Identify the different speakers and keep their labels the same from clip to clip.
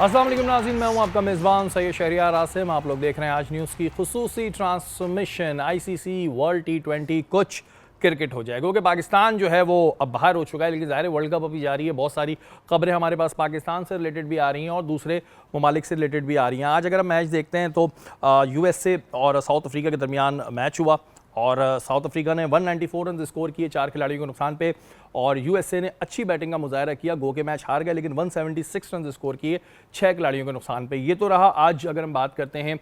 Speaker 1: अस्सलाम वालेकुम नाज़रीन, मैं हूं आपका मेज़बान सैयद शहरियार आसिम। आप लोग देख रहे हैं आज न्यूज़ की खुसूसी ट्रांसमिशन। आईसीसी वर्ल्ड T20 कुछ क्रिकेट हो जाएगा क्योंकि पाकिस्तान जो है वो अब बाहर हो चुका है, लेकिन ज़ाहिर है वर्ल्ड कप अभी जारी है। बहुत सारी खबरें हमारे पास पाकिस्तान से रिलेटेड भी आ रही हैं और दूसरे ममालिक से रिलेटेड भी आ रही हैं। आज अगर हम मैच देखते हैं तो USA और साउथ अफ्रीका के दरमियान मैच हुआ और साउथ अफ्रीका ने 194 रन स्कोर किए 4 खिलाड़ियों के नुकसान पे, और USA ने अच्छी बैटिंग का मुजाहरा किया। गो के मैच हार गए लेकिन 176 रन स्कोर किए 6 खिलाड़ियों के नुकसान पे। ये तो रहा आज अगर हम बात करते हैं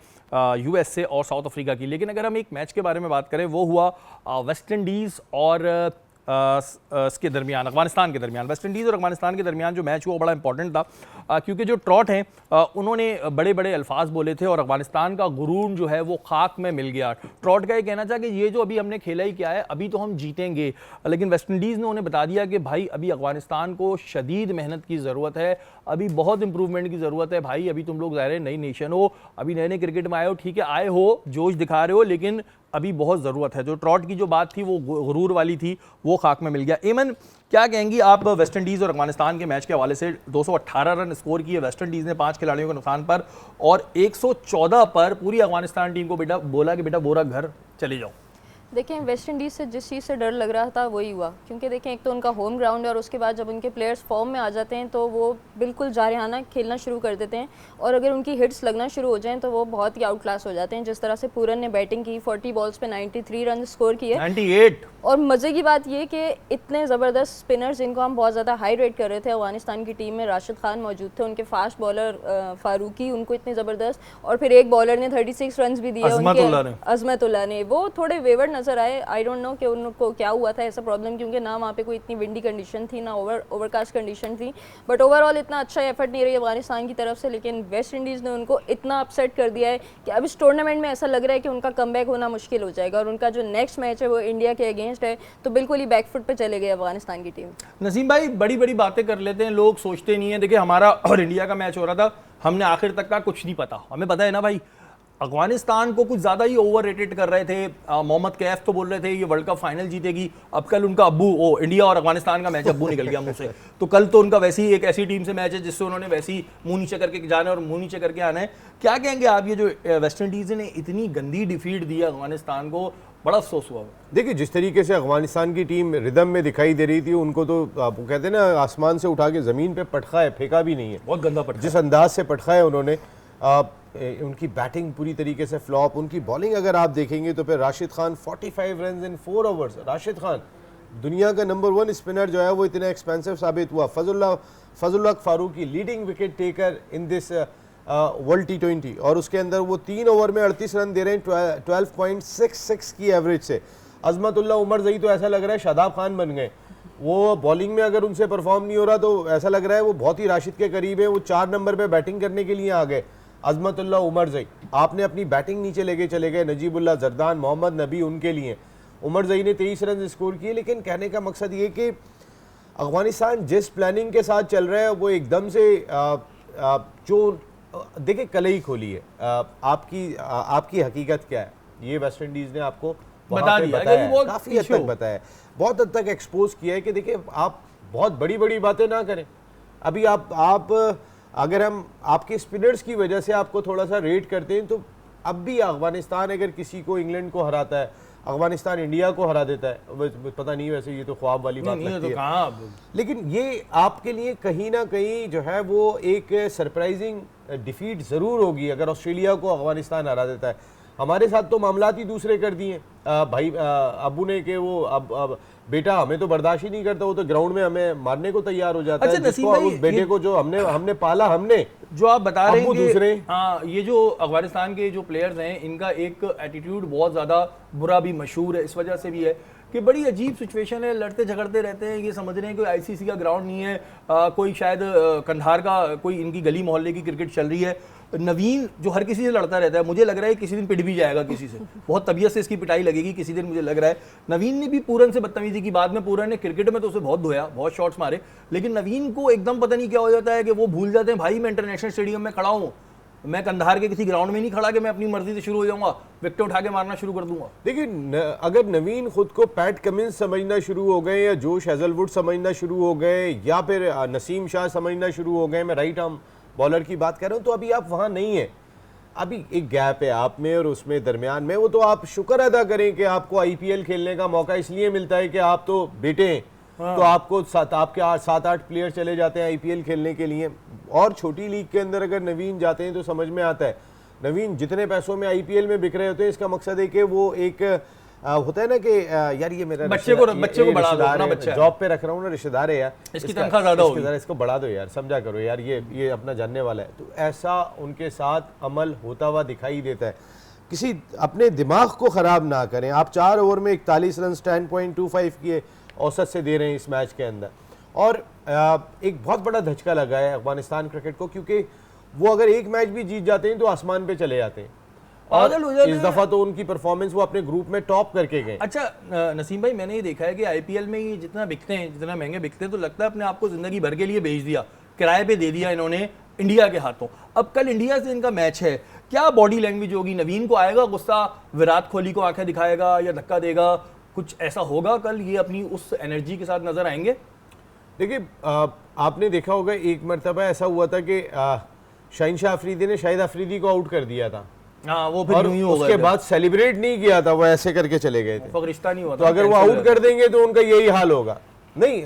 Speaker 1: USA और साउथ अफ्रीका की। लेकिन अगर हम एक मैच के बारे में बात करें, वो हुआ वेस्ट इंडीज़ और इसके दरमियान, अफगानिस्तान के दरमियान। वेस्ट इंडीज़ और अफगानिस्तान के दरमियान जो मैच हुआ बड़ा इंपॉर्टेंट था क्योंकि जो ट्रॉट हैं उन्होंने बड़े बड़े अल्फाज बोले थे और अफगानिस्तान का गुरूर जो है वो खाक में मिल गया। ट्रॉट का ये कहना था कि ये जो अभी हमने खेला ही क्या है, अभी तो हम जीतेंगे। लेकिन वेस्ट इंडीज़ ने उन्हें बता दिया कि भाई अभी अफगानिस्तान को शदीद मेहनत की ज़रूरत है, अभी बहुत इंप्रूवमेंट की ज़रूरत है। भाई अभी तुम लोग ज़ाहिर नई नेशन हो, अभी नए नए क्रिकेट में आए हो, ठीक है आए हो, जोश दिखा रहे हो, लेकिन अभी बहुत ज़रूरत है। जो ट्रॉट की जो बात थी वो गुरूर वाली थी, वो खाक में मिल गया। एमन, क्या कहेंगी आप वेस्ट इंडीज़ और अफगानिस्तान के मैच के हवाले से? 218 रन स्कोर किए वेस्ट इंडीज़ ने 5 खिलाड़ियों के नुकसान पर, और 114 पर पूरी अफगानिस्तान टीम को बेटा बोला कि बेटा बोरा घर चले जाओ।
Speaker 2: देखें, वेस्ट इंडीज़ से जिस चीज़ से डर लग रहा था वही हुआ, क्योंकि देखें एक तो उनका होम ग्राउंड है और उसके बाद जब उनके प्लेयर्स फॉर्म में आ जाते हैं तो वो बिल्कुल जारहाना खेलना शुरू कर देते हैं, और अगर उनकी हिट्स लगना शुरू हो जाएं तो वो बहुत ही आउट क्लास हो जाते हैं। जिस तरह से पूरन ने बैटिंग की, 40 बॉल्स पे 93 रन स्कोर किए,
Speaker 1: 98।
Speaker 2: और मज़े की बात ये कि इतने ज़बरदस्त स्पिनर्स जिनको हम बहुत ज़्यादा हाई रेट कर रहे थे अफगानिस्तान की टीम में, राशिद खान मौजूद थे, उनके फास्ट बॉलर फारूकी, उनको इतने ज़बरदस्त, और फिर एक बॉलर ने 36 रन भी दिए, अजमतुल्लाह ने। वो थोड़े वेवर्ड नज़र आए, आई डोंट नो कि उनको क्या हुआ था ऐसा प्रॉब्लम, क्योंकि ना वहाँ पे कोई इतनी विंडी कंडीशन थी ना ओवरकास्ट कंडीशन थी, बट ओवरऑल इतना अच्छा एफर्ट नहीं रही अफगानिस्तान की तरफ से। लेकिन वेस्ट इंडीज़ ने उनको इतना अपसेट कर दिया है कि अब इस टूर्नामेंट में ऐसा लग रहा है कि उनका कमबैक होना मुश्किल हो जाएगा, और उनका जो नेक्स्ट मैच है वो इंडिया के अगेंस्ट है, तो बिल्कुल ही बैकफुट पे चले गए अफगानिस्तान की टीम।
Speaker 1: नसीम भाई, बड़ी बड़ी बातें कर लेते हैं, लोग सोचते नहीं है। देखिए हमारा और इंडिया का मैच हो रहा था, हमने आखिर तक का कुछ नहीं पता, हमें पता है ना भाई, अफगानिस्तान को कुछ ज़्यादा ही ओवर रेटेड कर रहे थे। मोहम्मद कैफ तो बोल रहे थे ये वर्ल्ड कप फाइनल जीतेगी, अब कल उनका अब्बू इंडिया और अफगानिस्तान का मैच अब्बू निकल गया मुंह से, तो कल तो उनका वैसे ही एक ऐसी टीम से मैच है जिससे उन्होंने वैसे ही मुंह नीचे करके जाना है और मुंह नीचे करके आना है। क्या कहेंगे आप, ये जो वेस्ट इंडीज़ ने इतनी गंदी डिफीट दी अफगानिस्तान को, बड़ा अफसोस हुआ।
Speaker 3: देखिए जिस तरीके से अफगानिस्तान की टीम रिदम में दिखाई दे रही थी, उनको तो आप कहते हैं ना आसमान से उठा के ज़मीन पे पटखा है, फेंका भी नहीं है,
Speaker 1: बहुत गंदा पटखा,
Speaker 3: जिस अंदाज से पटखा है उन्होंने। उनकी बैटिंग पूरी तरीके से फ्लॉप, उनकी बॉलिंग अगर आप देखेंगे तो फिर Rashid Khan 45 run in 4 overs. Rashid Khan दुनिया का नंबर 1 स्पिनर जो है वो इतना एक्सपेंसिव साबित हुआ। Fazalullah Farooqi leading wicket taker in this world T20, और उसके अंदर वो 3 ओवर में 38 रन दे रहे हैं 12.66 की एवरेज से। अजमतुल्लाह उमर जई तो ऐसा लग रहा है शादाब खान बन गए, वो बॉलिंग में अगर उनसे परफॉर्म नहीं हो रहा तो ऐसा लग रहा है वो बहुत ही राशिद के करीब है, वो 4 नंबर पे बैटिंग करने के लिए आ गए। अजमतुल्लाह उमर जई आपने अपनी बैटिंग नीचे लेके चले गए, नजीबुल्लाह जरदान, मोहम्मद नबी उनके लिए, उमर जई ने 23 रन स्कोर किए। लेकिन कहने का मकसद ये कि अफगानिस्तान जिस प्लानिंग के साथ चल रहा है वो एकदम से जो देखिए कलई खोली है। आपकी हकीकत क्या है, ये वेस्ट इंडीज़ ने आपको
Speaker 1: बता दिया,
Speaker 3: काफ़ी हद तक बताया, बहुत हद तक एक्सपोज किया है कि देखिए आप बहुत बड़ी बड़ी बातें ना करें। अभी आप अगर हम आपके स्पिनर्स की वजह से आपको थोड़ा सा रेट करते हैं, तो अब भी अफगानिस्तान अगर किसी को इंग्लैंड को हराता है, अफगानिस्तान इंडिया को हरा देता है, पता नहीं वैसे ये तो ख्वाब वाली बात लगती है, लेकिन ये आपके लिए कहीं ना कहीं जो है वो एक सरप्राइजिंग डिफीट ज़रूर होगी अगर ऑस्ट्रेलिया को अफगानिस्तान हरा देता है। हमारे साथ तो मामलात ही दूसरे कर दिए भाई अबू ने कि वो अब बेटा हमें तो बर्दाश्त ही नहीं करता, वो तो ग्राउंड में हमें मारने को तैयार हो जाता है, जिसको उस बेटे को जो हमने पाला, हमने
Speaker 1: जो आप बता रहे हैं
Speaker 3: दूसरे।
Speaker 1: हाँ, ये जो अफगानिस्तान के जो प्लेयर्स हैं इनका एक एटीट्यूड बहुत ज़्यादा बुरा भी मशहूर है, इस वजह से भी है कि बड़ी अजीब सिचुएशन है, लड़ते झगड़ते रहते हैं, ये समझ रहे हैं कि आईसीसी का ग्राउंड नहीं है, कोई शायद कंधार का कोई इनकी गली मोहल्ले की क्रिकेट चल रही है। नवीन जो हर किसी से लड़ता रहता है, मुझे लग रहा है किसी दिन पिट भी जाएगा किसी से, बहुत तबीयत से इसकी पिटाई लगेगी किसी दिन, मुझे लग रहा है। नवीन ने भी पूरन से बदतमीजी की, बाद में पूरन ने क्रिकेट में तो उसे बहुत धोया, बहुत शॉट्स मारे, लेकिन नवीन को एकदम पता नहीं क्या हो जाता है कि वो भूल जाते हैं भाई मैं इंटरनेशनल स्टेडियम में खड़ा हूँ, मैं कंधार के किसी ग्राउंड में नहीं खड़ा कि मैं अपनी मर्जी से शुरू हो जाऊंगा, विकेट उठा के मारना शुरू कर दूंगा।
Speaker 3: देखिए अगर नवीन खुद को पैट कमिंस समझना शुरू हो गए, या जोश हेजलवुड समझना शुरू हो गए, या फिर नसीम शाह समझना शुरू हो गए, मैं राइट आर्म बॉलर की बात कर रहा हूँ, तो अभी आप वहाँ नहीं है, अभी एक गैप है आप में और उसमें दरमियान में। वो तो आप शुक्र अदा करें कि आपको आईपीएल खेलने का मौका इसलिए मिलता है कि आप तो बेटे हैं, तो आपको आपके 7-8 प्लेयर चले जाते हैं आईपीएल खेलने के लिए। और छोटी लीग के अंदर अगर नवीन जाते हैं तो समझ में आता है, नवीन जितने पैसों में आईपीएल में बिक रहे होते हैं, इसका मकसद है कि वो एक होता है ना कि यार ये मेरा
Speaker 1: बच्चे को बढ़ा दो, अपना बच्चा है,
Speaker 3: जॉब पे रख रहा हूँ ना, रिश्तेदार है यार,
Speaker 1: इसकी तनख्वाह ज्यादा होगी,
Speaker 3: इसको बढ़ा दो यार, समझा करो यार, ये अपना जानने वाला है। तो ऐसा उनके साथ अमल होता हुआ दिखाई देता है। किसी अपने दिमाग को ख़राब ना करें। आप 4 ओवर में 41 रन 10.25 किए औसत से दे रहे हैं इस मैच के अंदर, और एक बहुत बड़ा धचका लगा है अफगानिस्तान क्रिकेट को, क्योंकि वो अगर एक मैच भी जीत जाते हैं तो आसमान पे चले जाते हैं, और इस दफा तो उनकी परफॉर्मेंस वो अपने ग्रुप में टॉप करके गए।
Speaker 1: अच्छा नसीम भाई, मैंने ये देखा है कि आईपीएल में ये जितना बिकते हैं, जितना महंगे बिकते हैं, तो लगता है अपने आप को जिंदगी भर के लिए बेच दिया, किराए पे दे दिया इन्होंने इंडिया के हाथों। अब कल इंडिया से इनका मैच है, क्या बॉडी लैंग्वेज होगी? नवीन को आएगा गुस्सा, विराट कोहली को आंखें दिखाएगा या धक्का देगा, कुछ ऐसा होगा कल? ये अपनी उस एनर्जी के साथ नजर आएंगे?
Speaker 3: देखिए आपने देखा होगा एक मरतबा ऐसा हुआ था कि शाहीन शाह अफरीदी ने शाहिद अफरीदी को आउट कर दिया था,
Speaker 1: हाँ, वो फिर
Speaker 3: और
Speaker 1: यूं ही हो
Speaker 3: उसके बाद सेलिब्रेट नहीं किया था, वो ऐसे करके चले गए थे।
Speaker 1: रिश्ता नहीं हुआ
Speaker 3: तो अगर वो आउट कर देंगे तो उनका यही हाल होगा। नहीं,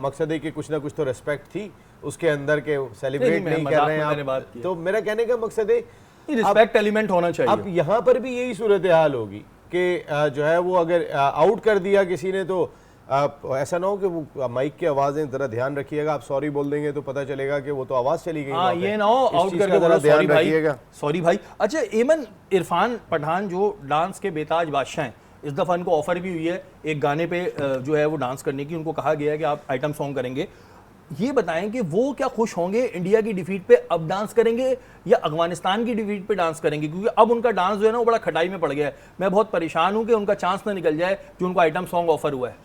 Speaker 3: मकसद है कि कुछ ना कुछ तो रेस्पेक्ट थी उसके अंदर के सेलिब्रेट नहीं कर रहे हैं आप। तो मेरा कहने का मकसद है
Speaker 1: रिस्पेक्ट एलिमेंट होना चाहिए।
Speaker 3: अब यहाँ पर भी यही सूरत हाल होगी कि जो है वो अगर आउट कर दिया किसी ने, तो ऐसा ना हो कि वो माइक की आवाजें जरा ध्यान रखिएगा, आप सॉरी बोल देंगे तो पता चलेगा कि वो तो आवाज चली गई।
Speaker 1: हाँ, ये ना हो आउट करके बोलो सॉरी भाई, सॉरी भाई। अच्छा एमन, इरफान पठान जो डांस के बेताज बादशाह हैं, इस दफा इनको ऑफर भी हुई है एक गाने पे जो है वो डांस करने की, उनको कहा गया है कि आप आइटम सॉन्ग करेंगे। ये बताएं कि वो क्या खुश होंगे इंडिया की डिफीट पे अब डांस करेंगे या अफगानिस्तान की डिफीट पे डांस करेंगे? क्योंकि अब उनका डांस जो है ना वो बड़ा खटाई में पड़ गया है। मैं बहुत परेशान हूं कि उनका चांस ना निकल जाए जो उनको आइटम सॉन्ग ऑफर हुआ है।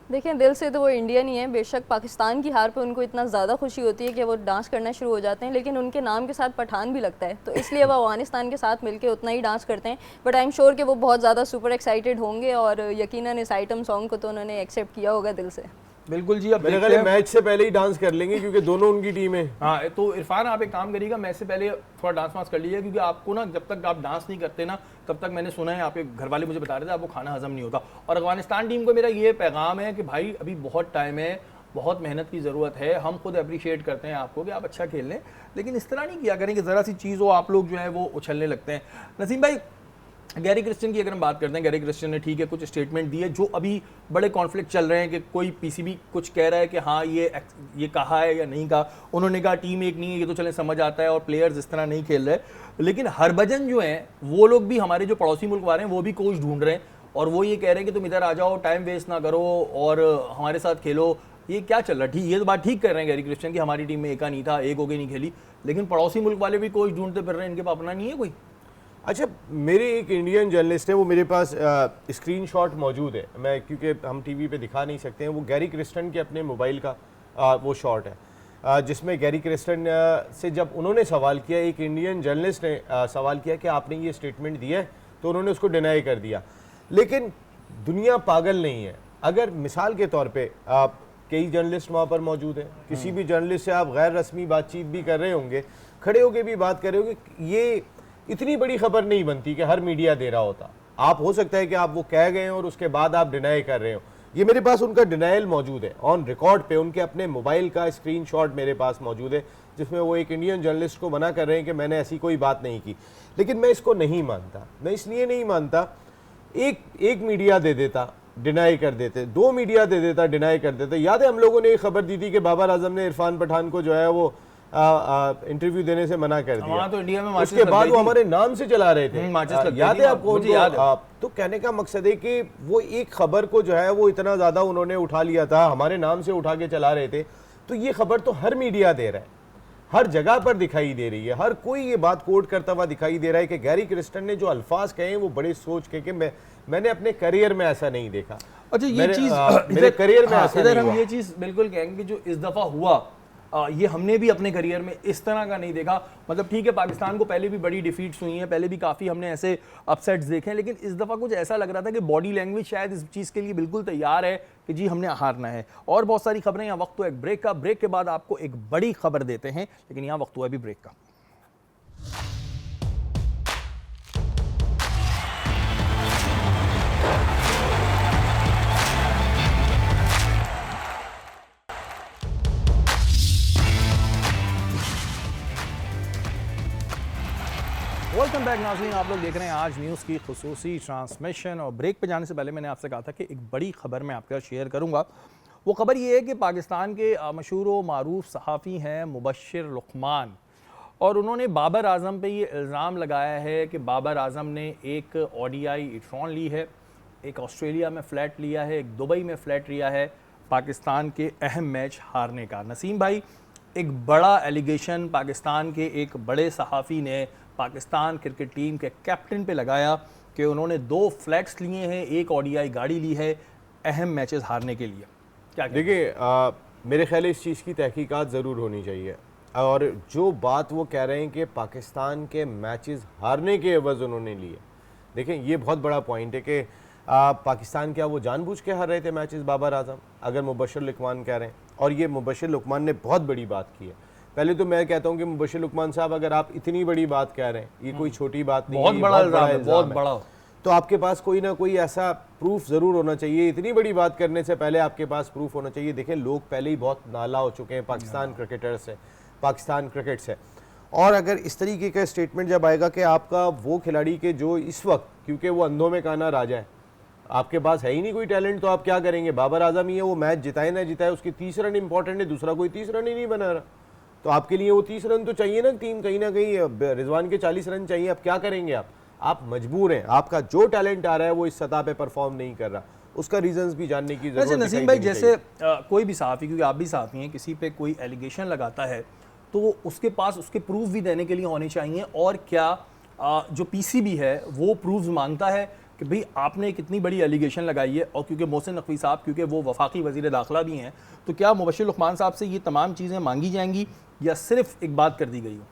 Speaker 2: देखिए, दिल से तो वो इंडियन ही है। बेशक पाकिस्तान की हार पे उनको इतना ज़्यादा खुशी होती है कि वो डांस करना शुरू हो जाते हैं, लेकिन उनके नाम के साथ पठान भी लगता है, तो इसलिए वो अफगानिस्तान के साथ मिलकर उतना ही डांस करते हैं। बट आई एम श्योर कि वो बहुत ज़्यादा सुपर एक्साइटेड होंगे और यकीनन इस आइटम सॉन्ग को तो उन्होंने एक्सेप्ट किया होगा दिल से।
Speaker 1: बिल्कुल जी। अब
Speaker 3: मेरे ख्याल है मैच से पहले ही डांस कर लेंगे क्योंकि दोनों उनकी टीम है।
Speaker 1: हाँ, तो इरफान आप एक काम करिएगा, मैच से पहले थोड़ा डांस वांस कर लीजिए, क्योंकि आपको ना जब तक आप डांस नहीं करते ना तब तक, मैंने सुना है आपके घर वाले मुझे बता रहे थे, आपको खाना हजम नहीं होता। और अफगानिस्तान टीम को मेरा ये पैगाम है कि भाई अभी बहुत टाइम है, बहुत मेहनत की ज़रूरत है। हम खुद अप्रिशिएट करते हैं आपको कि आप अच्छा खेल लें, लेकिन इस तरह नहीं किया करें कि ज़रा सी चीज़ हो आप लोग जो है वो उछलने लगते हैं। नसीम भाई, गैरी क्रिस्टियन की अगर हम बात करते हैं, गैरी क्रिस्टियन ने ठीक है कुछ स्टेटमेंट दिए, जो अभी बड़े कॉन्फ्लिक्ट चल रहे हैं कि कोई पीसीबी कुछ कह रहा है कि हाँ ये कहा है या नहीं कहा। उन्होंने कहा टीम एक नहीं है, ये तो चले समझ आता है और प्लेयर्स इस तरह नहीं खेल रहे। लेकिन हरभजन जो हैं वो लोग भी, हमारे जो पड़ोसी मुल्क वाले हैं वो भी कोच ढूंढ रहे हैं और वो ये कह रहे हैं कि तुम इधर आ जाओ, टाइम वेस्ट ना करो और हमारे साथ खेलो। ये क्या चल रहा है? ठीक, ये तो बात ठीक कर रहे हैं गैरी क्रिस्टियन की हमारी टीम में एका नहीं था, एक होके नहीं खेली, लेकिन पड़ोसी मुल्क वाले भी कोच ढूंढते फिर रहे हैं, इनके पास अपना नहीं है कोई।
Speaker 3: अच्छा, मेरे एक इंडियन जर्नलिस्ट है, वो मेरे पास स्क्रीनशॉट मौजूद है, मैं क्योंकि हम टीवी पे दिखा नहीं सकते हैं, वो गैरी क्रिस्टियन के अपने मोबाइल का वो शॉट है जिसमें गैरी क्रिस्टियन से जब उन्होंने सवाल किया, एक इंडियन जर्नलिस्ट ने सवाल किया कि आपने ये स्टेटमेंट दिया है, तो उन्होंने उसको डिनाई कर दिया। लेकिन दुनिया पागल नहीं है। अगर मिसाल के तौर पे कई जर्नलिस्ट वहाँ पर मौजूद हैं, किसी भी जर्नलिस्ट से आप गैर रस्मी बातचीत भी कर रहे होंगे, खड़े होकर भी बात कर रहे होंगे, ये इतनी बड़ी खबर नहीं बनती कि हर मीडिया दे रहा होता। आप हो सकता है कि आप वो कह गए और उसके बाद आप डिनाई कर रहे हो। ये मेरे पास उनका डिनायल मौजूद है ऑन रिकॉर्ड पे, उनके अपने मोबाइल का स्क्रीनशॉट मेरे पास मौजूद है जिसमें वो एक इंडियन जर्नलिस्ट को मना कर रहे हैं कि मैंने ऐसी कोई बात नहीं की। लेकिन मैं इसको नहीं मानता। मैं इसलिए नहीं मानता, एक मीडिया दे देता डिनाई कर देते, 2 मीडिया दे देता डिनाई कर देते। याद है हम लोगों ने एक खबर दी थी कि बाबर आजम ने इरफान पठान को जो है वो इंटरव्यू देने से मना कर दिया।
Speaker 1: तो इंडिया में
Speaker 3: उसके बाद वो हमारे नाम से चला रहे थे, याद है आपको?
Speaker 1: याद है।
Speaker 3: तो कहने का मकसद है कि वो एक खबर को जो है वो इतना ज्यादा उन्होंने उठा लिया था, हमारे नाम से उठा के चला रहे थे। तो ये खबर तो हर मीडिया दे रहा है, हर जगह पर दिखाई दे रही है, हर कोई ये बात कोट करता हुआ दिखाई दे रहा है कि गैरी क्रिस्टियन ने जो अल्फाज कहे वो बड़े सोच के कि मैंने अपने करियर में ऐसा नहीं देखा।
Speaker 1: अच्छा, ये चीज
Speaker 3: मेरे करियर में ऐसा नहीं हुआ।
Speaker 1: हम ये चीज बिल्कुल कहेंगे जो इस दफा हुआ ये हमने भी अपने करियर में इस तरह का नहीं देखा। मतलब ठीक है, पाकिस्तान को पहले भी बड़ी डिफीट्स हुई हैं, पहले भी काफ़ी हमने ऐसे अपसेट्स देखे हैं, लेकिन इस दफ़ा कुछ ऐसा लग रहा था कि बॉडी लैंग्वेज शायद इस चीज़ के लिए बिल्कुल तैयार है कि जी हमने हारना है। और बहुत सारी खबरें, यहाँ वक्त हुआ एक ब्रेक का, ब्रेक के बाद आपको एक बड़ी खबर देते हैं, लेकिन यहाँ वक्त हुआ अभी ब्रेक का। वेलकम बैक नाज़रीन, आप लोग देख रहे हैं आज न्यूज़ की खुसूसी ट्रांसमिशन। और ब्रेक पे जाने से पहले मैंने आपसे कहा था कि एक बड़ी खबर मैं आपके साथ शेयर करूंगा। वो खबर ये है कि पाकिस्तान के मशहूर व मारूफ सहाफ़ी हैं मुबश्शिर लुक़मान, और उन्होंने बाबर आज़म पे ये इल्ज़ाम लगाया है कि बाबर आज़म ने एक ODI इट्रॉन ली है, एक ऑस्ट्रेलिया में फ़्लैट लिया है, एक दुबई में फ़्लैट लिया है पाकिस्तान के अहम मैच हारने का। नसीम भाई, एक बड़ा एलिगेशन पाकिस्तान के एक बड़े सहाफ़ी ने पाकिस्तान क्रिकेट टीम के कैप्टन पे लगाया कि उन्होंने 2 फ्लैट्स लिए हैं, एक ODI गाड़ी ली है अहम मैचेस हारने के लिए। क्या
Speaker 3: देखिए, मेरे ख्याल इस चीज़ की तहकीकात ज़रूर होनी चाहिए, और जो बात वो कह रहे हैं कि पाकिस्तान के मैचेस हारने के एवज़ उन्होंने लिए, देखें ये बहुत बड़ा पॉइंट है कि पाकिस्तान क्या वो जानबूझ के हार रहे थे मैचेस बाबर आजम, अगर मुबश्शिर लुक़मान कह रहे हैं। और ये मुबश्शिर लुक़मान ने बहुत बड़ी बात की है। पहले तो मैं कहता हूँ कि मुबश्शिर लुक़मान साहब, अगर आप इतनी बड़ी बात कह रहे हैं, ये कोई छोटी बात नहीं है,
Speaker 1: बहुत बड़ा इल्ज़ाम है, बहुत बड़ा।
Speaker 3: तो आपके पास कोई ना कोई ऐसा प्रूफ ज़रूर होना चाहिए। इतनी बड़ी बात करने से पहले आपके पास प्रूफ होना चाहिए। देखें, लोग पहले ही बहुत नाला हो चुके हैं पाकिस्तान क्रिकेटर से, पाकिस्तान क्रिकेट से, और अगर इस तरीके का स्टेटमेंट जब आएगा कि आपका वो खिलाड़ी के जो इस वक्त, क्योंकि वो अंधों में काना राजा है, आपके पास है ही नहीं कोई टैलेंट, तो आप क्या करेंगे? बाबर आजम ही है, वो मैच जिताए ना जिताए, उसके 30 रन इंपॉर्टेंट है, दूसरा कोई 30 रन ही नहीं बना रहा, तो आपके लिए वो 30 रन तो चाहिए ना टीम, कहीं ना कहीं रिजवान के 40 रन चाहिए। अब क्या करेंगे आप मजबूर हैं, आपका जो टैलेंट आ रहा है वो इस सतह पे परफॉर्म नहीं कर रहा, उसका रीजंस भी जानने की जरूरत है।
Speaker 1: नसीम भाई, जैसे कोई भी सहाफ़ी, क्योंकि आप भी सहाफ़ी हैं, किसी पे कोई एलिगेशन लगाता है तो उसके पास उसके प्रूफ भी देने के लिए होने चाहिए। और क्या जो PCB है वो प्रूफ मांगता है कि भाई आपने एक इतनी बड़ी एलिगेशन लगाई है, और क्योंकि मोहसिन नकवी साहब, क्योंकि वो वफाकी वज़ीर दाखिला भी हैं, तो क्या मुबश्शिर लुक़मान साहब से ये तमाम चीज़ें मांगी जाएंगी या सिर्फ एक बात कर दी गई हो?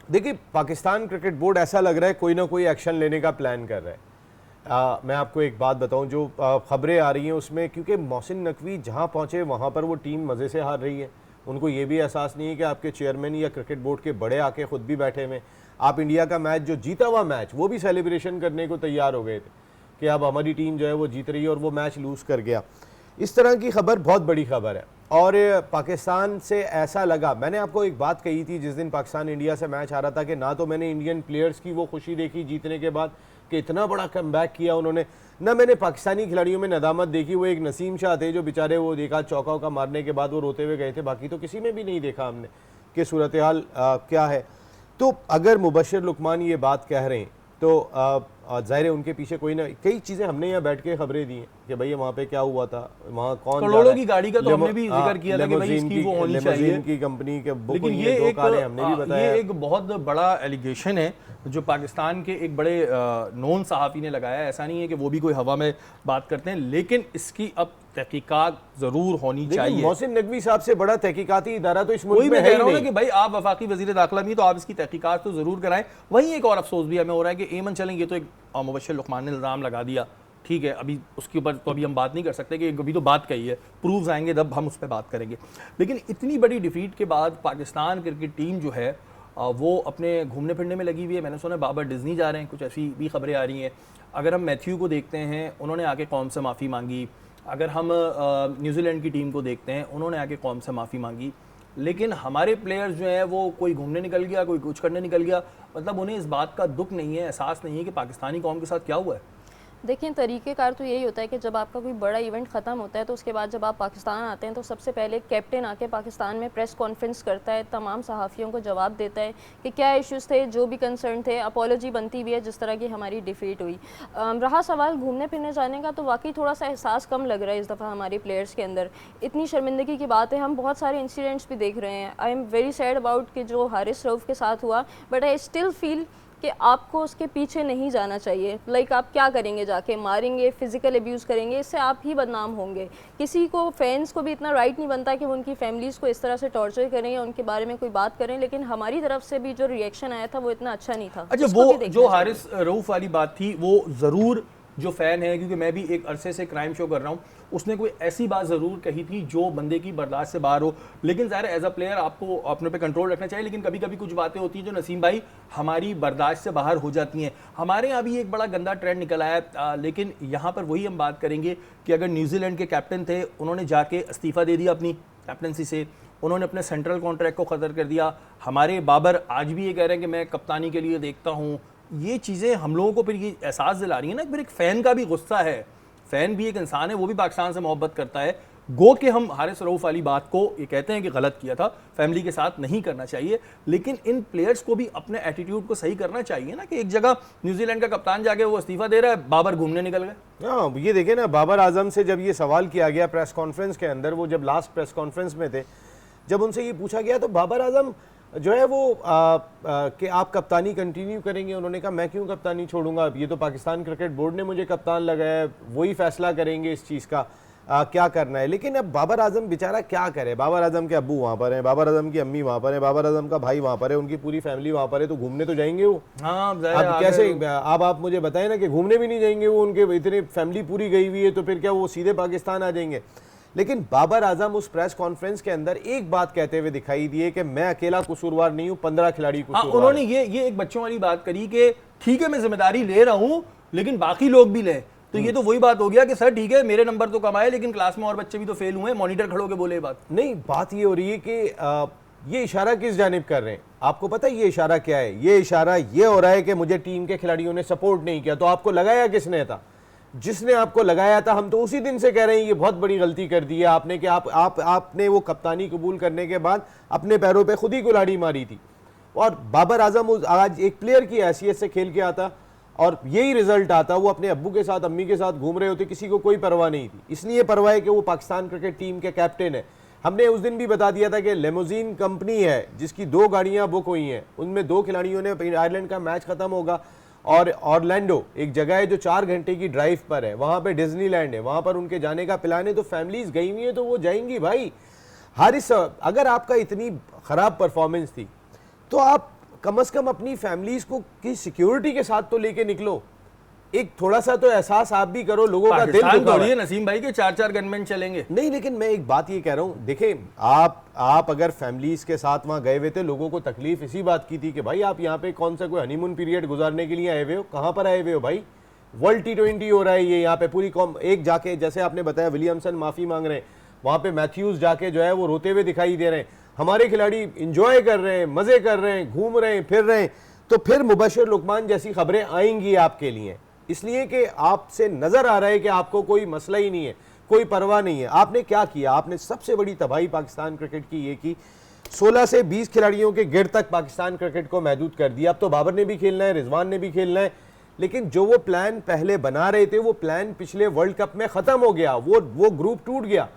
Speaker 3: देखिए, पाकिस्तान क्रिकेट बोर्ड ऐसा लग रहा है कोई ना कोई एक्शन लेने का प्लान कर रहा है। मैं आपको एक बात बताऊं, जो खबरें आ रही हैं उसमें, क्योंकि मोहसिन नकवी जहां पहुंचे वहां पर वो टीम मज़े से हार रही है, उनको ये भी एहसास नहीं है कि आपके चेयरमैन या क्रिकेट बोर्ड के बड़े आके खुद भी बैठे हुए। आप इंडिया का मैच, जो जीता हुआ मैच, वो भी सेलिब्रेशन करने को तैयार हो गए थे कि अब हमारी टीम जो है वो जीत रही है, और वो मैच लूज़ कर गया। इस तरह की खबर बहुत बड़ी खबर है। और पाकिस्तान से ऐसा लगा, मैंने आपको एक बात कही थी जिस दिन पाकिस्तान इंडिया से मैच हारा था, कि ना तो मैंने इंडियन प्लेयर्स की वो खुशी देखी जीतने के बाद कि इतना बड़ा कमबैक किया उन्होंने, ना मैंने पाकिस्तानी खिलाड़ियों में नदामत देखी। वो एक नसीम शाह थे जो बेचारे वो देखा चौका का मारने के बाद वो रोते हुए गए थे, बाकी तो किसी में भी नहीं देखा हमने कि सूरत हाल क्या है। तो अगर मुबश्शिर लुक़मान ये बात कह रहे हैं तो ज़ाहिर है उनके पीछे कोई ना कई चीज़ें हमने यहाँ बैठ के खबरें दी हैं कि भाई वहाँ पे क्या हुआ था, वहाँ कौन
Speaker 1: करोड़ों की गाड़ी का तो हमने भी जिक्र किया था कि भाई इसकी वो होनी चाहिए
Speaker 3: की कंपनी के बुक,
Speaker 1: लेकिन
Speaker 3: ये दो कारें हमने भी बताया।
Speaker 1: ये एक बहुत बड़ा एलिगेशन है जो पाकिस्तान के एक बड़े नॉन सहाफ़ी ने लगाया है। ऐसा नहीं है कि वो भी कोई हवा में बात करते हैं, लेकिन इसकी अब तहकीकात जरूर होनी चाहिए।
Speaker 3: मोहसिन नकवी साहब से बड़ा तहकीकाती इदारा तो इस मुल्क में
Speaker 1: है ही नहीं।
Speaker 3: नहीं
Speaker 1: कि भाई आप वफाकी वजीर दाखिला भी, तो आप इसकी तहकीकात तो जरूर कराएं। वहीं एक और अफसोस भी हमें हो रहा है कि एमन चलें, ये तो एक मुबश्शिर लुक़मान ने इल्ज़ाम लगा दिया, ठीक है, अभी उसके ऊपर तो अभी हम बात नहीं कर सकते कि अभी तो बात कही है, प्रूफ्स आएंगे तब हम उस पर बात करेंगे। लेकिन इतनी बड़ी डिफीट के बाद पाकिस्तान क्रिकेट टीम जो है वो अपने घूमने फिरने में लगी हुई है। मैंने सुना बाबर डिज्नी जा रहे हैं, कुछ ऐसी भी खबरें आ रही हैं। अगर हम मैथ्यू को देखते हैं, उन्होंने आके कौम से माफ़ी मांगी। अगर हम न्यूजीलैंड की टीम को देखते हैं, उन्होंने आके कौम से माफ़ी मांगी। लेकिन हमारे प्लेयर्स जो हैं वो कोई घूमने निकल गया, कोई कुछ करने निकल गया, मतलब उन्हें इस बात का दुख नहीं है, एहसास नहीं है कि पाकिस्तानी कौम के साथ क्या हुआ है।
Speaker 2: देखिए, तरीक़ेकार तो यही होता है कि जब आपका कोई बड़ा इवेंट ख़त्म होता है तो उसके बाद जब आप पाकिस्तान आते हैं तो सबसे पहले कैप्टन आके पाकिस्तान में प्रेस कॉन्फ्रेंस करता है, तमाम सहाफ़ियों को जवाब देता है कि क्या इश्यूज़ थे, जो भी कंसर्न थे, अपॉलोजी बनती भी है जिस तरह की हमारी डिफीट हुई। रहा सवाल घूमने फिरने जाने का, तो वाकई थोड़ा सा एहसास कम लग रहा है इस दफ़ा हमारे प्लेयर्स के अंदर। इतनी शर्मिंदगी की बात है, हम बहुत सारे इंसिडेंट्स भी देख रहे हैं। I am very sad about कि जो हारिस रऊफ़ के साथ हुआ, बट आई स्टिल फील कि आपको उसके पीछे नहीं जाना चाहिए। लाइक आप क्या करेंगे, जाके मारेंगे, फिजिकल अब्यूज़ करेंगे, इससे आप ही बदनाम होंगे। किसी को, फैंस को भी इतना राइट नहीं बनता कि वो उनकी फैमिलीज़ को इस तरह से टॉर्चर करें या उनके बारे में कोई बात करें, लेकिन हमारी तरफ से भी जो रिएक्शन आया था वो इतना अच्छा नहीं था।
Speaker 1: अच्छा,
Speaker 2: उसको
Speaker 1: वो
Speaker 2: भी देखना
Speaker 1: जो
Speaker 2: चाहिए।
Speaker 1: हारिस रऊफ वाली बात थी वो ज़रूर जो फ़ैन है, क्योंकि मैं भी एक अरसे से क्राइम शो कर रहा हूँ, उसने कोई ऐसी बात ज़रूर कही थी जो बंदे की बर्दाश्त से बाहर हो। लेकिन ज़ाहिर एज अ प्लेयर आपको अपने पे कंट्रोल रखना चाहिए, लेकिन कभी कभी कुछ बातें होती हैं जो नसीम भाई हमारी बर्दाश्त से बाहर हो जाती हैं। हमारे यहाँ भी एक बड़ा गंदा ट्रेंड निकल आया है, लेकिन यहाँ पर वही हम बात करेंगे कि अगर न्यूजीलैंड के कैप्टन थे, उन्होंने जाके इस्तीफ़ा दे दिया अपनी कैप्टनसी से, उन्होंने अपने सेंट्रल कॉन्ट्रैक्ट को ख़त्म कर दिया। हमारे बाबर आज भी ये कह रहे हैं कि मैं कप्तानी के लिए देखता हूँ। ये चीज़ें हम लोगों को फिर ये एहसास दिला रही है ना, फिर एक फ़ैन का भी गुस्सा है। फ़ैन भी एक इंसान है, वो भी पाकिस्तान से मोहब्बत करता है। गो के हम हारिस रऊफ वाली बात को ये कहते हैं कि गलत किया था, फैमिली के साथ नहीं करना चाहिए, लेकिन इन प्लेयर्स को भी अपने एटीट्यूड को सही करना चाहिए ना, कि एक जगह न्यूजीलैंड का कप्तान जाके वो इस्तीफा दे रहा है, बाबर घूमने निकल गए।
Speaker 3: हाँ, ये देखें ना, बाबर आजम से जब ये सवाल किया गया प्रेस कॉन्फ्रेंस के अंदर, वो जब लास्ट प्रेस कॉन्फ्रेंस में थे, जब उनसे ये पूछा गया तो बाबर आजम जो है वो कि आप कप्तानी कंटिन्यू करेंगे, उन्होंने कहा मैं क्यों कप्तानी छोड़ूंगा, ये तो पाकिस्तान क्रिकेट बोर्ड ने मुझे कप्तान लगाया है, वही फैसला करेंगे इस चीज़ का क्या करना है। लेकिन अब बाबर आजम बेचारा क्या करे, बाबर आजम के अब्बू वहाँ पर हैं, बाबर आजम की अम्मी वहाँ पर है, बाबर आजम का भाई वहाँ पर है, उनकी पूरी फैमिली वहाँ पर है, तो घूमने तो जाएंगे वो।
Speaker 1: हाँ,
Speaker 3: अब कैसे, अब आप मुझे बताएं ना कि घूमने भी नहीं जाएंगे वो, उनके इतने फैमिली पूरी गई हुई है, तो फिर क्या वो सीधे पाकिस्तान आ जाएंगे। लेकिन बाबर आजम उस प्रेस कॉन्फ्रेंस के अंदर एक बात कहते हुए दिखाई दिए कि मैं अकेला कसूरवार नहीं हूं, 15 खिलाड़ी कसूरवार।
Speaker 1: उन्होंने ये एक बच्चों वाली बात करी कि ठीक है मैं जिम्मेदारी ले रहा हूं, लेकिन बाकी लोग भी लें। तो ये तो वही बात हो गया कि सर ठीक है मेरे नंबर तो कम आए, लेकिन क्लास में और बच्चे भी तो फेल हुए, मॉनिटर खड़ो के बोले बात
Speaker 3: नहीं। बात ये हो रही है कि ये इशारा किस जानिब कर रहे हैं, आपको पता है ये इशारा क्या है? ये इशारा ये हो रहा है कि मुझे टीम के खिलाड़ियों ने सपोर्ट नहीं किया। तो आपको लगाया किसने था? जिसने आपको लगाया था, हम तो उसी दिन से कह रहे हैं ये बहुत बड़ी गलती कर दी है आपने कि आपने वो कप्तानी कबूल करने के बाद अपने पैरों पे खुद ही कुल्हाड़ी मारी थी। और बाबर आजम आज एक प्लेयर की हैसियत से खेल के आता और यही रिजल्ट आता, वो अपने अब्बू के साथ अम्मी के साथ घूम रहे होते, किसी को कोई परवाह नहीं थी। इसलिए परवाह है कि वो पाकिस्तान क्रिकेट टीम के कैप्टन है। हमने उस दिन भी बता दिया था कि लेमोजीन कंपनी है जिसकी 2 गाड़ियां बुक हुई हैं, उनमें 2 खिलाड़ियों ने, आयरलैंड का मैच खत्म होगा और ऑरलैंडो एक जगह है जो 4 घंटे की ड्राइव पर है, वहां पे डिज्नीलैंड है, वहां पर उनके जाने का प्लान है। तो फैमिलीज गई हुई है तो वो जाएंगी भाई। हारिस, अगर आपका इतनी खराब परफॉर्मेंस थी तो आप कम से कम अपनी फैमिलीज को की सिक्योरिटी के साथ तो लेके निकलो। एक थोड़ा सा तो एहसास आप भी करो, लोगों का दिल दुखा है।
Speaker 1: नसीम भाई के 4-4 गनमैन चलेंगे
Speaker 3: नहीं, लेकिन मैं एक बात ये कह रहा हूँ, देखें आप अगर फैमिलीज के साथ वहाँ गए हुए थे, लोगों को तकलीफ इसी बात की थी कि भाई आप यहाँ पे कौन सा कोई हनीमून पीरियड गुजारने के लिए आए हुए हो? कहाँ पर आए हुए हो भाई? वर्ल्ड T20 हो रहा है ये, यहाँ पे पूरी कौम एक जाके, जैसे आपने बताया विलियमसन माफ़ी मांग रहे हैं, वहाँ पे मैथ्यूज जाके जो है वो रोते हुए दिखाई दे रहे हैं। हमारे खिलाड़ी इंजॉय कर रहे हैं, मज़े कर रहे हैं, घूम रहे हैं, फिर रहे हैं। तो फिर मुबशिर लुकमान जैसी खबरें आएंगी आपके लिए, इसलिए कि आपसे नजर आ रहा है कि आपको कोई मसला ही नहीं है, कोई परवाह नहीं है। आपने क्या किया? आपने सबसे बड़ी तबाही पाकिस्तान क्रिकेट की ये की, 16 से 20 खिलाड़ियों के गिर तक पाकिस्तान क्रिकेट को महदूद कर दिया। अब तो बाबर ने भी खेलना है, रिजवान ने भी खेलना है, लेकिन जो वो प्लान पहले बना रहे थे वो प्लान पिछले वर्ल्ड कप में खत्म हो गया, वो ग्रुप टूट गया।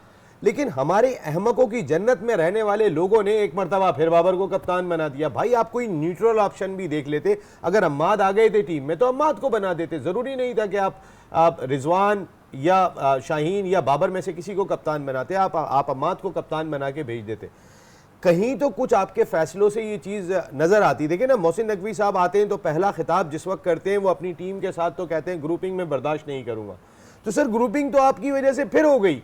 Speaker 3: लेकिन हमारे अहमकों की जन्नत में रहने वाले लोगों ने एक मरतबा फिर बाबर को कप्तान बना दिया। भाई आप कोई न्यूट्रल ऑप्शन भी देख लेते, अगर अम्माद आ गए थे टीम में तो अम्माद को बना देते, जरूरी नहीं था कि आप रिजवान या शाहीन या बाबर में से किसी को कप्तान बनाते, आप अम्माद को कप्तान बना के भेज देते। कहीं तो कुछ आपके फैसलों से ये चीज़ नज़र आती। देखिए ना, मोहसिन नकवी साहब आते हैं तो पहला खिताब जिस वक्त करते हैं वो अपनी टीम के साथ तो कहते हैं ग्रुपिंग में बर्दाश्त नहीं करूँगा। तो सर ग्रुपिंग तो आपकी वजह से फिर हो गई।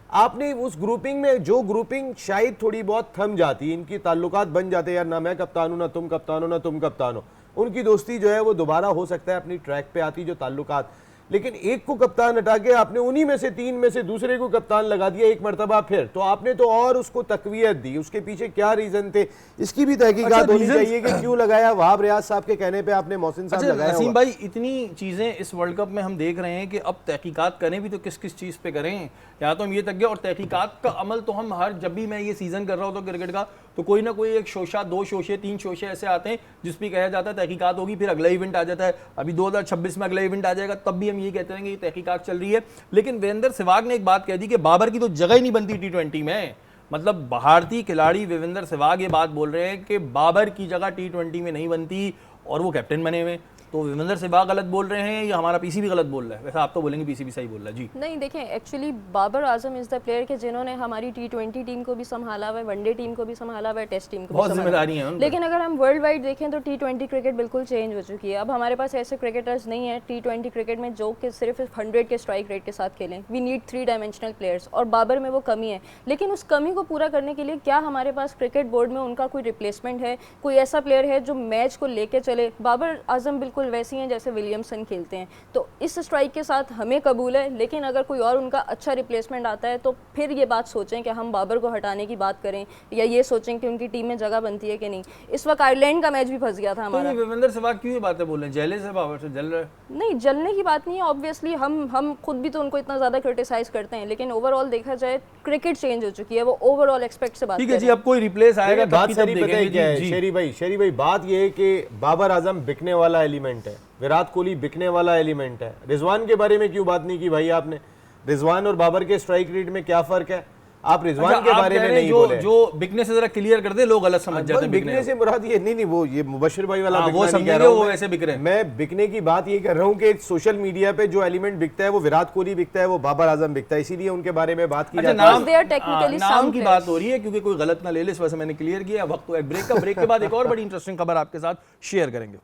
Speaker 3: आपने उस ग्रुपिंग में, जो ग्रुपिंग शायद थोड़ी बहुत थम जाती, इनकी ताल्लुकात बन जाते, यार ना मैं कप्तान हूँ ना तुम कप्तान हो ना तुम कप्तान हो, उनकी दोस्ती जो है वो दोबारा हो सकता है अपनी ट्रैक पे आती जो ताल्लुकात। लेकिन एक को कप्तान हटा के आपने उन्हीं में से 3 में से दूसरे को कप्तान लगा दिया एक मरतबा फिर, तो आपने तो और उसको तकवीयत दी। उसके पीछे क्या रीजन थे, इसकी भी तहकीकात होनी चाहिए कि क्यों लगाया। वहाब रियाज साहब के कहने पे आपने मोहसिन साहब लगाया।
Speaker 1: नसीम भाई, इतनी चीजें इस वर्ल्ड कप में हम देख रहे हैं कि अब तहकीकात करें भी तो किस किस चीज पे करें, या तो हम ये तक गए। और तहकीकात का अमल तो हम जब भी मैं ये सीजन कर रहा होता हूँ क्रिकेट का, तो कोई ना कोई एक शोशा, 2 शोशे, 3 शोशे ऐसे आते हैं जिस पे कहा जाता है तहकीकात होगी, फिर अगला इवेंट आ जाता है। अभी 2026 में अगला इवेंट आ जाएगा, तब भी हम ये कहते हैं कि तहकीकात चल रही है। लेकिन वीरेंद्र सहवाग ने एक बात कह दी कि बाबर की तो जगह ही नहीं बनती T20 में। मतलब भारतीय खिलाड़ी वीरेंद्र सहवाग ये बात बोल रहे हैं कि बाबर की जगह T20 में नहीं बनती। और वो कैप्टन बने हुए, तो विजेंद्र सहवाग गलत बोल रहे हैं या हमारा पीसी भी गलत बोल रहा है? वैसे आप तो बोलेंगे पीसी भी सही बोल रहा है जी।
Speaker 2: नहीं देखें, actually Babar Azam is the player के जिन्होंने हमारी T20 टीम को भी संभाला हुआ है, वनडे टीम को भी संभाला हुआ है, टेस्ट टीम को भी
Speaker 1: बहुत
Speaker 2: संभाला
Speaker 1: जिम्मेदारी है
Speaker 2: है।
Speaker 1: उन पर।
Speaker 2: लेकिन अगर हम वर्ल्ड वाइड देखें तो T20 क्रिकेट बिल्कुल चेंज हो चुकी है। अब हमारे पास ऐसे क्रिकेटर्स नहीं है T20 क्रिकेट में जो कि सिर्फ 100 के स्ट्राइक रेट के साथ खेलें। वी नीड 3 डायमेंशनल प्लेयर्स, और बाबर में वो कमी है। लेकिन उस कमी को पूरा करने के लिए क्या हमारे पास क्रिकेट बोर्ड में उनका कोई रिप्लेसमेंट है, कोई ऐसा प्लेयर है जो मैच को लेके चले? बाबर आजम बिल्कुल वैसी हैं जैसे विलियमसन खेलते हैं, तो इस स्ट्राइक के साथ हमें कबूल है। लेकिन अगर कोई और उनका अच्छा रिप्लेसमेंट आता है तो फिर ये बात सोचें कि हम बाबर को हटाने की बात करें, या ये सोचें कि उनकी टीम में जगह बनती है कि नहीं। इस वक्त आयरलैंड का मैच भी फंस गया था
Speaker 1: तो
Speaker 2: हमारा।
Speaker 1: ये विजेंद्र सहवाग क्यों ये बातें बोल रहे हैं? जेले से बाबर से जल रहे हैं?
Speaker 2: नहीं, जलने की बात नहीं है। ऑब्वियसली हम खुद भी तो उनको इतना ज़्यादा क्रिटिसाइज करते हैं, लेकिन ओवरऑल देखा जाए क्रिकेट चेंज हो चुकी है। वो ओवरऑल एक्सपेक्ट से बात
Speaker 1: ठीक
Speaker 2: कर
Speaker 1: है
Speaker 2: रहे
Speaker 1: जी,
Speaker 2: हैं।
Speaker 1: अब कोई रिप्लेस आएगा तब
Speaker 3: बात
Speaker 1: की तब
Speaker 3: सारी पता है
Speaker 1: देखेंगे
Speaker 3: क्या है
Speaker 1: जी।
Speaker 3: शेरी भाई, बात ये है कि बाबर आजम बिकने वाला एलिमेंट है, विराट कोहली बिकने वाला एलिमेंट है। रिजवान के बारे में क्यों बात नहीं की भाई आपने? रिजवान और बाबर के स्ट्राइक रेट में क्या फर्क है? आप रिजवान
Speaker 1: अच्छा,
Speaker 3: के
Speaker 1: आप
Speaker 3: बारे
Speaker 1: कह
Speaker 3: में
Speaker 1: रहे हैं
Speaker 3: नहीं
Speaker 1: जो
Speaker 3: बोले।
Speaker 1: जो बिकने से जरा क्लियर कर दे, लोग गलत समझ जाते हैं।
Speaker 3: बिकने से मुराद ये नहीं वो ये मुबशिर भाई वाला
Speaker 1: हाँ,
Speaker 3: बिकना
Speaker 1: वो
Speaker 3: नहीं कह
Speaker 1: समझेंगे,
Speaker 3: रहा हूं
Speaker 1: वो
Speaker 3: मैं।
Speaker 1: वैसे बिक रहे हैं।
Speaker 3: मैं बिकने की बात ये कर रहा हूँ कि सोशल मीडिया पे जो एलिमेंट बिकता है वो विराट कोहली बिकता है, वो बाबर आजम बिकता है, इसीलिए उनके बारे में बात की
Speaker 1: अच्छा,
Speaker 3: जाती है।
Speaker 1: नाम
Speaker 2: They are technically
Speaker 1: नाम
Speaker 2: sound
Speaker 1: की
Speaker 2: players.
Speaker 1: बात हो रही है क्योंकि कोई गलत ना ले ले, इस वजह से मैंने क्लियर किया। वक्त तो एक ब्रेक का, ब्रेक के बाद एक और बड़ी इंटरेस्टिंग खबर आपके साथ शेयर करेंगे।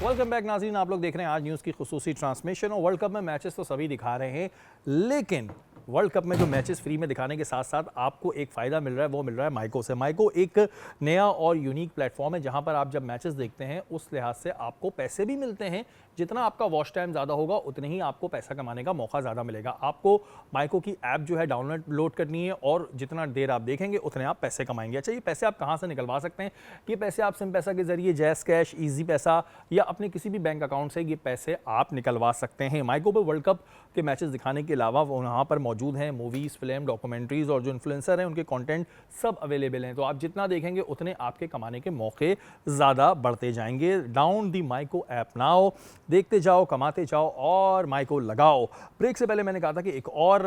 Speaker 1: वेलकम बैक नाज़रीन, आप लोग देख रहे हैं आज न्यूज़ की खुसूसी ट्रांसमिशन। और वर्ल्ड कप में मैचेस तो सभी दिखा रहे हैं, लेकिन वर्ल्ड कप में जो मैचेस फ्री में दिखाने के साथ साथ आपको एक फ़ायदा मिल रहा है, वो मिल रहा है माइको से। माइको एक नया और यूनिक प्लेटफॉर्म है जहां पर आप जब मैचेस देखते हैं उस लिहाज से आपको पैसे भी मिलते हैं। जितना आपका वॉच टाइम ज़्यादा होगा उतने ही आपको पैसा कमाने का मौका ज़्यादा मिलेगा। आपको माइको की ऐप जो है डाउनलोड करनी है और जितना देर आप देखेंगे उतने आप पैसे कमाएंगे। अच्छा, ये पैसे आप कहाँ से निकलवा सकते हैं? ये पैसे आप सिम पैसा के जरिए, जैस कैश, ईजी पैसा या अपने किसी भी बैंक अकाउंट से ये पैसे आप निकलवा सकते हैं। माइको पर वर्ल्ड कप के मैचेस दिखाने के अलावा वहाँ पर मौजूद हैं मूवीज़, फिल्म, डॉक्यूमेंट्रीज़ और जो इन्फ्लुएंसर हैं उनके कंटेंट सब अवेलेबल हैं। तो आप जितना देखेंगे उतने आपके कमाने के मौके ज़्यादा बढ़ते जाएंगे। Down the Myco app now, देखते जाओ, कमाते जाओ और माइको लगाओ। ब्रेक से पहले मैंने कहा था कि एक और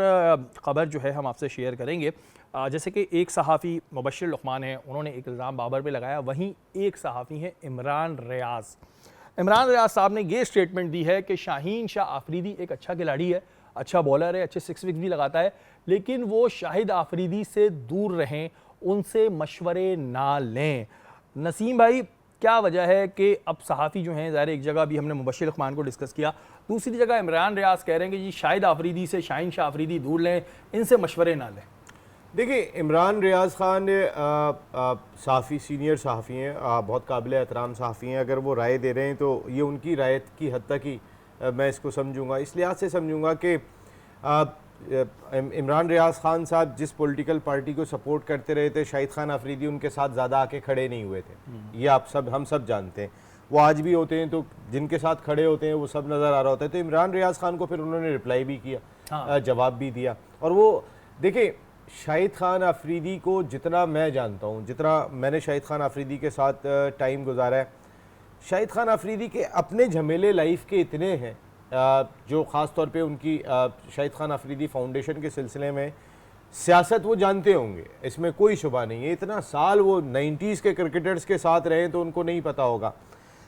Speaker 1: ख़बर जो है हम आपसे शेयर करेंगे। जैसे कि एक सहाफ़ी मुबशिर लुक़मान है, उन्होंने एक इल्ज़ाम बाबर पे लगाया। वहीं एक सहाफ़ी है इमरान रियाज़। इमरान रियाज़ साहब ने ये स्टेटमेंट दी है कि शाहीन शाह आफरीदी एक अच्छा खिलाड़ी है, अच्छा बॉलर है, अच्छे 6 विकेट भी लगाता है, लेकिन वो शाहिद आफरीदी से दूर रहें, उनसे मशवरे ना लें। नसीम भाई, क्या वजह है कि अब सहाफ़ी जो हैं, ज़ाहिर एक जगह भी हमने मुबशिर लुक़मान को डिस्कस किया, दूसरी जगह इमरान रियाज़ कह रहे हैं कि जी शाहिद आफरीदी से शाहीन शाह आफरीदी दूर लें, इनसे मशवरे ना लें।
Speaker 3: देखिए, इमरान रियाज़ ख़ान सहाफ़ी, सीनियर सहाफ़ी हैं, बहुत काबिल एहतराम सहाफ़ी हैं। अगर वो राय दे रहे हैं तो ये उनकी राय की हद तक ही मैं इसको समझूंगा। इस लिहाज से समझूंगा कि इमरान रियाज़ ख़ान साहब जिस पॉलिटिकल पार्टी को सपोर्ट करते रहे थे, शाहिद खान आफरीदी उनके साथ ज़्यादा आके खड़े नहीं हुए थे। ये हम सब जानते हैं। वो आज भी होते हैं तो जिनके साथ खड़े होते हैं वो सब नज़र आ रहा होता है। तो इमरान रियाज़ ख़ान को फिर उन्होंने रिप्लाई भी किया, जवाब भी दिया। और वो देखिए, शाहिद खान आफरीदी को जितना मैं जानता हूँ, जितना मैंने शाहिद खान आफरीदी के साथ टाइम गुजारा है, शाहिद खान आफरीदी के अपने झमेले लाइफ के इतने हैं जो ख़ास तौर पे उनकी शाहिद खान आफरीदी फाउंडेशन के सिलसिले में सियासत वो जानते होंगे, इसमें कोई शुबा नहीं है। इतना साल वो 90s के क्रिकेटर्स के साथ रहे तो उनको नहीं पता होगा,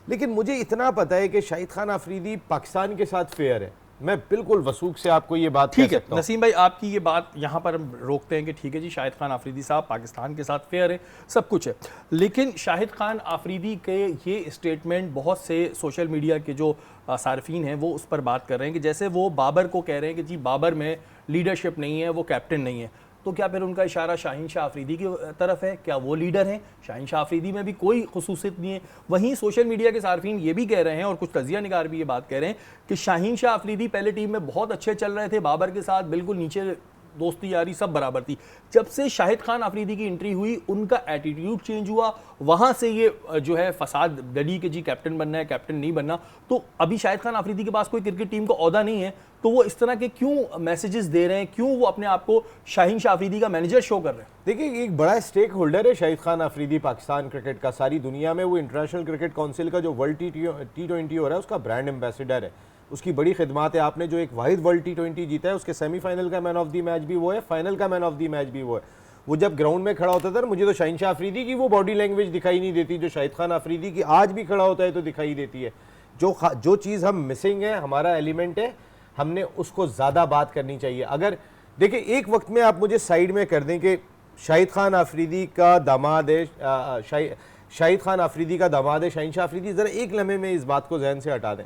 Speaker 3: लेकिन मुझे इतना पता है कि शाहिद खान आफरीदी पाकिस्तान के साथ फेयर है। मैं बिल्कुल वसूख से आपको ये बात
Speaker 1: ठीक
Speaker 3: कह
Speaker 1: है
Speaker 3: सकता हूं।
Speaker 1: नसीम भाई, आपकी ये बात यहाँ पर हम रोकते हैं कि ठीक है जी, शाहिद खान आफरीदी साहब पाकिस्तान के साथ फेयर है, सब कुछ है, लेकिन शाहिद खान आफरीदी के ये स्टेटमेंट बहुत से सोशल मीडिया के जो सार्फिन हैं वो उस पर बात कर रहे हैं कि जैसे वो बाबर को कह रहे हैं कि जी बाबर में लीडरशिप नहीं है, वो कैप्टन नहीं है। तो क्या फिर उनका इशारा शाहीन शाह आफरीदी की तरफ है? क्या वो लीडर हैं? शाहीन शाह आफरीदी में भी कोई खुसूसियत नहीं है। वहीं सोशल मीडिया के सार्फिन ये भी कह रहे हैं और कुछ तजिया निगार भी ये बात कह रहे हैं कि शाहीन शाह आफरीदी पहले टीम में बहुत अच्छे चल रहे थे, बाबर के साथ बिल्कुल नीचे दोस्ती यारी सब बराबर थी। जब से शाहिद खान अफरीदी की एंट्री हुई उनका एटीट्यूड चेंज हुआ, वहां से ये जो है फसाद डली के जी कैप्टन बनना है, कैप्टन नहीं बनना। तो अभी शाहिद खान अफरीदी के पास कोई क्रिकेट टीम का ओहदा नहीं है, तो वो इस तरह के क्यों मैसेजेस दे रहे हैं, क्यों वो अपने आप को शाहीन शाह अफरीदी का मैनेजर शो कर रहे हैं?
Speaker 3: देखिए, एक बड़ा स्टेक होल्डर है शाहिद खान अफरीदी पाकिस्तान क्रिकेट का, सारी दुनिया में। वो इंटरनेशनल क्रिकेट काउंसिल का जो वर्ल्ड T20 हो रहा है उसका ब्रांड एम्बेसडर है, उसकी बड़ी खिदमत है। आपने जो एक वाहिद वर्ल्ड T20 जीता है, उसके सेमीफाइनल का मैन ऑफ द मैच भी वो है, फाइनल का मैन ऑफ द मैच भी वो है। वो जब ग्राउंड में खड़ा होता था, मुझे तो शाहीन शाह अफरीदी की वो बॉडी लैंग्वेज दिखाई नहीं देती जो शाहिद खान अफरीदी की आज भी खड़ा होता है तो दिखाई देती है। जो चीज़ हम मिसिंग है, हमारा एलिमेंट है, हमने उसको ज़्यादा बात करनी चाहिए। अगर देखिए, एक वक्त में आप मुझे साइड में कर दें कि शाहिद खान अफरीदी का दामाद है, शाहिद खान अफरीदी का दामाद है शाहीन शाह अफरीदी, ज़रा एक लम्हे में इस बात को जहन से हटा दें।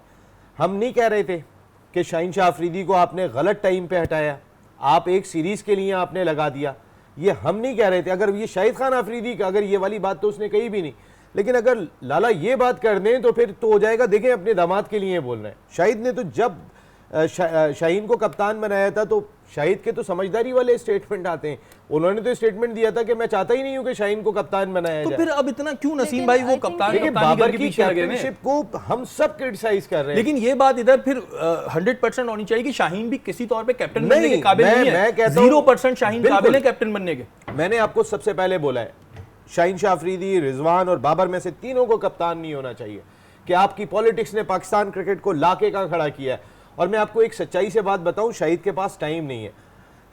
Speaker 3: हम नहीं कह रहे थे कि शाहीन शाह अफरीदी को आपने गलत टाइम पे हटाया, आप एक सीरीज़ के लिए आपने लगा दिया, ये हम नहीं कह रहे थे। अगर ये शाहिद खान अफरीदी का, अगर ये वाली बात तो उसने कही भी नहीं, लेकिन अगर लाला ये बात कर दें तो फिर तो हो जाएगा, देखें अपने दामाद के लिए बोल रहे हैं। शाहिद ने तो जब शाहीन को कप्तान बनाया था तो शाहिद के तो समझदारी वाले स्टेटमेंट आते हैं, उन्होंने तो स्टेटमेंट दिया था कि मैं चाहता ही नहीं हूं कि शाहीन को कप्तान बनाया
Speaker 1: तो
Speaker 3: जाए।
Speaker 1: फिर अब इतना क्यों नसीम भाई वो कप्तान
Speaker 3: बाबर की कैप्टनशिप को हम सब क्रिटिसाइज कर रहे हैं,
Speaker 1: लेकिन ये बात इधर फिर 100% होनी चाहिए कि शाहीन भी किसी तौर पे कैप्टन बनने के काबिल नहीं है। 0% शाहीन काबिल है कैप्टन बनने के।
Speaker 3: मैंने आपको सबसे पहले बोला है, शाहीन शाह अफरीदी, रिजवान और बाबर में से तीनों को कप्तान नहीं होना चाहिए कि आपकी पॉलिटिक्स ने पाकिस्तान क्रिकेट को लाके कहां खड़ा किया है। और मैं आपको एक सच्चाई से बात बताऊं, शाहिद के पास टाइम नहीं है।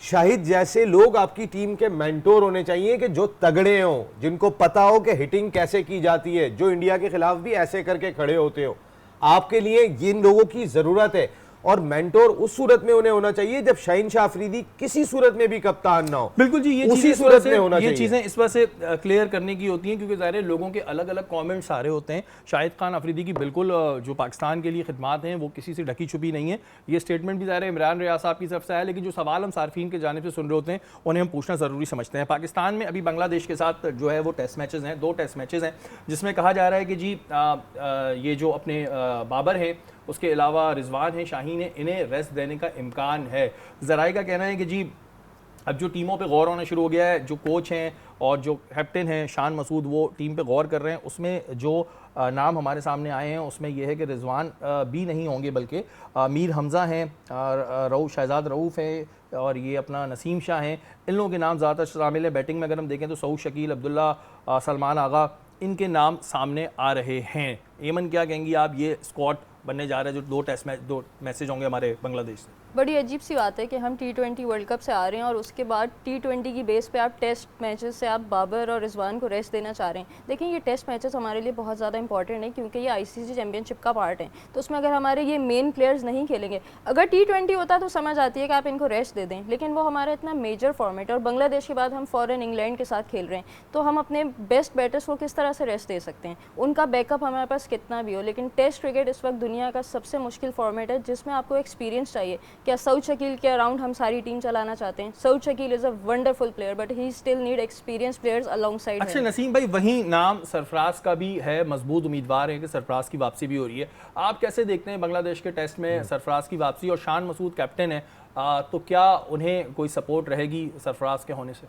Speaker 3: शाहिद जैसे लोग आपकी टीम के मेंटोर होने चाहिए कि जो तगड़े हों, जिनको पता हो कि हिटिंग कैसे की जाती है, जो इंडिया के खिलाफ भी ऐसे करके खड़े होते हो। आपके लिए इन लोगों की जरूरत है, और मेंटोर उस सूरत में उन्हें होना चाहिए जब शाहीन शाह अफरीदी किसी सूरत में भी कप्तान ना हो।
Speaker 1: बिल्कुल जी, ये
Speaker 3: उसी सूरत में होना चाहिए।
Speaker 1: ये चीजें इस वजह से क्लियर करने की होती हैं क्योंकि ज़ाहिर है लोगों के अलग अलग कमेंट्स आ रहे होते हैं। शाहिद खान अफरीदी की बिल्कुल जो पाकिस्तान के लिए खिदमात हैं वो किसी से ढकी छुपी नहीं है। ये स्टेटमेंट भी ज़ाहिर है इमरान रियाज साहब की तरफ से आया, लेकिन जो सवाल हम सार्फिन के जानिब से सुन रहे होते हैं उन्हें हम पूछना ज़रूरी समझते हैं। पाकिस्तान में अभी बांग्लादेश के साथ जो है वो टेस्ट मैचेज़ हैं, 2 टेस्ट मैचेज़ हैं, जिसमें कहा जा रहा है कि जी ये जो अपने बाबर है, उसके अलावा रिजवान है, शाहीन है, इन्हें रेस्ट देने का इम्कान है। ज़राए का कहना है कि जी अब जो टीमों पे गौर होना शुरू हो गया है, जो कोच हैं और जो कैप्टन हैं शान मसूद, वो टीम पे गौर कर रहे हैं। उसमें जो नाम हमारे सामने आए हैं उसमें यह है कि रिजवान भी नहीं होंगे, बल्कि मीर हमज़ा हैं, रऊफ़ शहजाद रऊफ़ है और ये अपना नसीम शाह हैं। इन लोगों के नाम ज़्यादातर शामिल है। बैटिंग में अगर हम देखें तो सऊद शकील, अब्दुल्ला, सलमान आगा, इनके नाम सामने आ रहे हैं। एमन क्या कहेंगी आप, ये स्क्वाड बनने जा रहा है जो 2 मैसेज होंगे हमारे बांग्लादेश से?
Speaker 2: बड़ी अजीब सी बात है कि हम T20 वर्ल्ड कप से आ रहे हैं और उसके बाद T20 की बेस पे आप टेस्ट मैचेस से आप बाबर और रिजवान को रेस्ट देना चाह रहे हैं। देखिए, ये टेस्ट मैचेस हमारे लिए बहुत ज़्यादा इंपॉर्टेंट है क्योंकि ये ICC चैम्पियनशिप का पार्ट है। तो उसमें अगर हमारे ये मेन प्लेयर्स नहीं खेलेंगे, अगर T20 होता तो समझ आती है कि आप इनको रेस्ट दे दें, लेकिन वो हमारा इतना मेजर फॉर्मेट है और बांग्लादेश के बाद हम फ़ॉरन इंग्लैंड के साथ खेल रहे हैं, तो हम अपने बेस्ट बैटर्स को किस तरह से रेस्ट दे सकते हैं? उनका बैकअप हमारे पास कितना भी हो, लेकिन टेस्ट क्रिकेट इस वक्त दुनिया का सबसे मुश्किल फॉर्मेट है जिसमें आपको एक्सपीरियंस चाहिए। क्या सऊद शकील के अराउंड हम सारी टीम चलाना चाहते हैं? Saud Shakeel is a wonderful player but he still need experience players alongside.
Speaker 1: अच्छा नसीम भाई, वहीं नाम सरफराज का भी है, मजबूत उम्मीदवार है कि सरफराज की वापसी भी हो रही है। आप कैसे देखते हैं बांग्लादेश के टेस्ट में सरफराज की वापसी? और शान मसूद कैप्टन है, तो क्या उन्हें कोई सपोर्ट रहेगी सरफराज के होने से?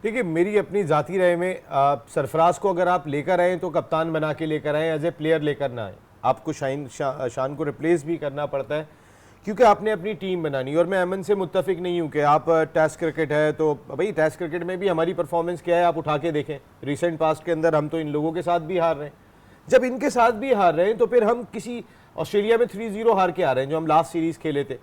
Speaker 3: देखिए, मेरी अपनी ज़ाती राय में सरफराज को अगर आप लेकर आएँ तो कप्तान बना के लेकर आएँ, एज ए प्लेयर लेकर ना आए। आपको शान को रिप्लेस भी करना पड़ता है क्योंकि आपने अपनी टीम बनानी। और मैं अमन से मुत्तफिक नहीं हूँ कि आप टेस्ट क्रिकेट है तो भाई टेस्ट क्रिकेट में भी हमारी परफॉर्मेंस क्या है आप उठा के देखें। रिसेंट पास्ट के अंदर हम तो इन लोगों के साथ भी हार रहे हैं। जब इनके साथ भी हार रहे हैं तो फिर हम किसी ऑस्ट्रेलिया में 3-0 हार के आ रहे हैं जो हम लास्ट सीरीज़ खेले थे।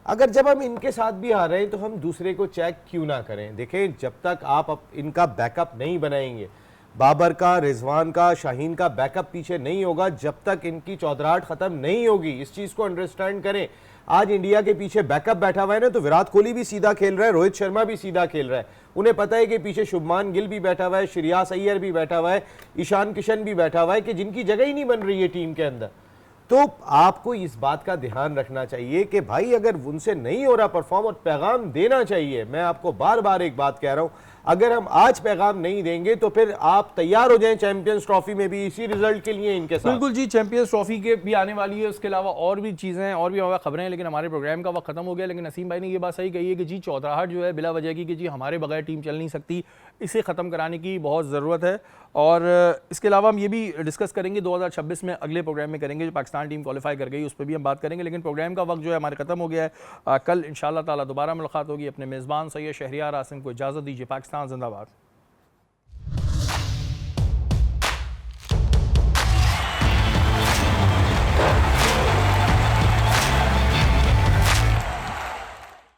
Speaker 3: अगर जब हम इनके साथ भी हार रहे हैं तो हम दूसरे को चेक क्यों ना करें? देखें, जब तक आप इनका बैकअप नहीं बनाएंगे, बाबर का, रिजवान का, शाहीन का बैकअप पीछे नहीं होगा, जब तक इनकी चौधराहट ख़त्म नहीं होगी। इस चीज़ को अंडरस्टैंड करें। आज इंडिया के पीछे बैकअप बैठा हुआ है ना, तो विराट कोहली भी सीधा खेल रहा है, रोहित शर्मा भी सीधा खेल रहा है। उन्हें पता है कि पीछे शुभमान गिल भी बैठा हुआ है, श्रेयस अय्यर भी बैठा हुआ है, ईशान किशन भी बैठा हुआ है, कि जिनकी जगह ही नहीं बन रही है टीम के अंदर। तो आपको इस बात का ध्यान रखना चाहिए कि भाई अगर उनसे नहीं हो रहा परफॉर्म, और पैगाम देना चाहिए। मैं आपको बार बार एक बात कह रहा हूं, अगर हम आज पैगाम नहीं देंगे तो फिर आप तैयार हो जाएं चैंपियंस ट्रॉफी में भी इसी रिजल्ट के लिए इनके साथ।
Speaker 1: बिल्कुल जी, चैंपियंस ट्रॉफी के भी आने वाली है, उसके अलावा और भी चीज़ें हैं और भी हमारे खबरें हैं, लेकिन हमारे प्रोग्राम का वक्त खत्म हो गया। लेकिन नसीम भाई ने ये बात सही कही है कि जी चौधराहट जो है बिला वजह की कि जी हमारे बगैर टीम चल नहीं सकती, इसे ख़त्म कराने की बहुत ज़रूरत है। और इसके अलावा हम ये भी डिस्कस करेंगे 2026 में, अगले प्रोग्राम में करेंगे, जो पाकिस्तान टीम क्वालिफाई कर गई उस पर भी हम बात करेंगे। लेकिन प्रोग्राम का वक्त जो है हमारे ख़त्म हो गया है। कल इंशाअल्लाह ताला दोबारा मुलाकात होगी। अपने मेज़बान सैयद शहरियार आसिम को इजाज़त दीजिए। पाकिस्तान जिंदाबाद।